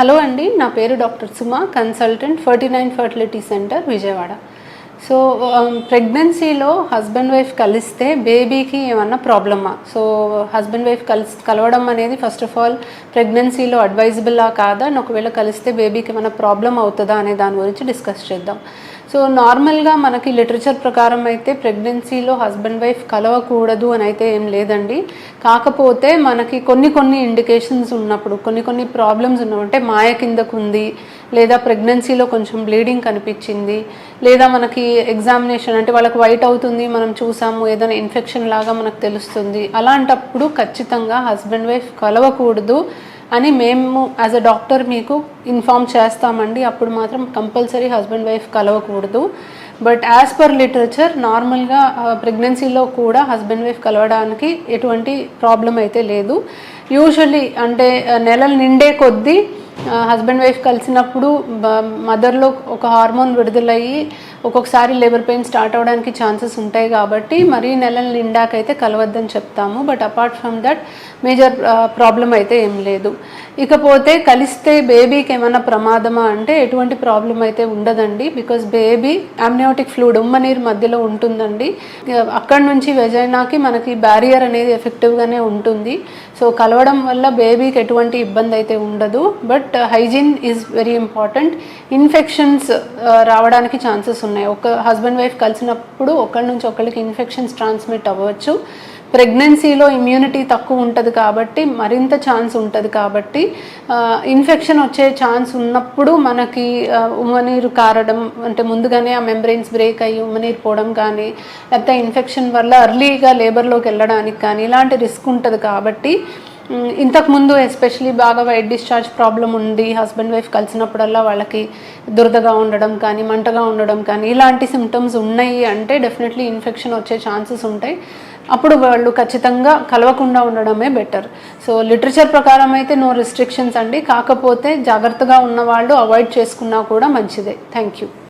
Hello అండి, నా పేరు doctor Suma, consultant 49 fertility centre Vijayawada. So ప్రెగ్నెన్సీలో హస్బెండ్ వైఫ్ కలిస్తే బేబీకి ఏమన్నా ప్రాబ్లమా? సో హస్బెండ్ వైఫ్ కలవడం అనేది ఫస్ట్ ఆఫ్ ఆల్ ప్రెగ్నెన్సీలో అడ్వైజబుల్లా కాదా, ఒకవేళ కలిస్తే బేబీకి ఏమైనా ప్రాబ్లం అవుతుందా అనే దాని గురించి డిస్కస్ చేద్దాం. సో నార్మల్గా మనకి లిటరేచర్ ప్రకారం అయితే ప్రెగ్నెన్సీలో హస్బెండ్ వైఫ్ కలవకూడదు అని అయితే ఏం లేదండి. కాకపోతే మనకి కొన్ని ఇండికేషన్స్ ఉన్నప్పుడు, కొన్ని ప్రాబ్లమ్స్ ఉన్నప్పుడు, అంటే మాయ కిందకు ఉంది, లేదా ప్రెగ్నెన్సీలో కొంచెం బ్లీడింగ్ కనిపించింది, లేదా మనకి ఎగ్జామినేషన్ అంటే వాళ్ళకి వైట్ అవుతుంది, మనం చూసాము, ఏదైనా ఇన్ఫెక్షన్ లాగా మనకు తెలుస్తుంది, అలాంటప్పుడు ఖచ్చితంగా హస్బెండ్ వైఫ్ కలవకూడదు అని మేము యాజ్ అ డాక్టర్ మీకు ఇన్ఫామ్ చేస్తామండి. అప్పుడు మాత్రం కంపల్సరీ హస్బెండ్ వైఫ్ కలవకూడదు. బట్ యాజ్ పర్ లిటరేచర్ నార్మల్గా ప్రెగ్నెన్సీలో కూడా హస్బెండ్ వైఫ్ కలవడానికి ఎటువంటి ప్రాబ్లం అయితే లేదు. యూజువల్లీ అంటే నెలలు నిండే కొద్దీ హస్బెండ్ వైఫ్ కలిసినప్పుడు మదర్లో ఒక హార్మోన్ విడుదలయ్యి ఒక్కొక్కసారి లేబర్ పెయిన్ స్టార్ట్ అవ్వడానికి ఛాన్సెస్ ఉంటాయి, కాబట్టి మరీ నెలలు నిండాకైతే కలవద్దని చెప్తాము. But apart from that major problem అయితే ఏం లేదు. ఇకపోతే కలిస్తే బేబీకి ఏమైనా ప్రమాదమా అంటే ఎటువంటి ప్రాబ్లం అయితే ఉండదండి. బికాజ్ బేబీ అమ్నియోటిక్ ఫ్లూయిడ్ ఉమ్మనీరు మధ్యలో ఉంటుందండి. అక్కడి నుంచి వెజైనాకి మనకి బ్యారియర్ అనేది ఎఫెక్టివ్గానే ఉంటుంది. సో కలవడం వల్ల బేబీకి ఎటువంటి ఇబ్బంది అయితే ఉండదు. But hygiene is very important. Infections రావడానికి ఛాన్సెస్ ఉన్నాయి. ఒక హస్బెండ్ వైఫ్ కలిసినప్పుడు ఒకరి నుంచి ఒకరికి ఇన్ఫెక్షన్స్ ట్రాన్స్మిట్ అవ్వచ్చు. ప్రెగ్నెన్సీలో ఇమ్యూనిటీ తక్కువ ఉంటుంది కాబట్టి మరింత ఛాన్స్ ఉంటుంది. కాబట్టి ఇన్ఫెక్షన్ వచ్చే ఛాన్స్ ఉన్నప్పుడు మనకి ఉమ్మనీరు కారడం, అంటే ముందుగానే ఆ మెంబ్రెయిన్స్ బ్రేక్ అయ్యి ఉమ్మనీరు పోవడం కానీ, లేకపోతే ఇన్ఫెక్షన్ వల్ల అర్లీగా లేబర్లోకి వెళ్ళడానికి కానీ ఇలాంటి రిస్క్ ఉంటుంది. కాబట్టి ఇంతకుముందు ఎస్పెషలీ బాగా వైట్ డిశ్చార్జ్ ప్రాబ్లం ఉంది, హస్బెండ్ వైఫ్ కలిసినప్పుడల్లా వాళ్ళకి దురదగా ఉండడం కానీ, మంటగా ఉండడం కానీ ఇలాంటి సిమ్టమ్స్ ఉన్నాయి అంటే డెఫినెట్లీ ఇన్ఫెక్షన్ వచ్చే ఛాన్సెస్ ఉంటాయి. అప్పుడు వాళ్ళు ఖచ్చితంగా కలవకుండా ఉండడమే బెటర్. సో లిటరేచర్ ప్రకారం అయితే నో రిస్ట్రిక్షన్స్ అండి. కాకపోతే జాగ్రత్తగా ఉన్న వాళ్ళు అవాయిడ్ చేసుకున్నా కూడా మంచిదే. Thank you.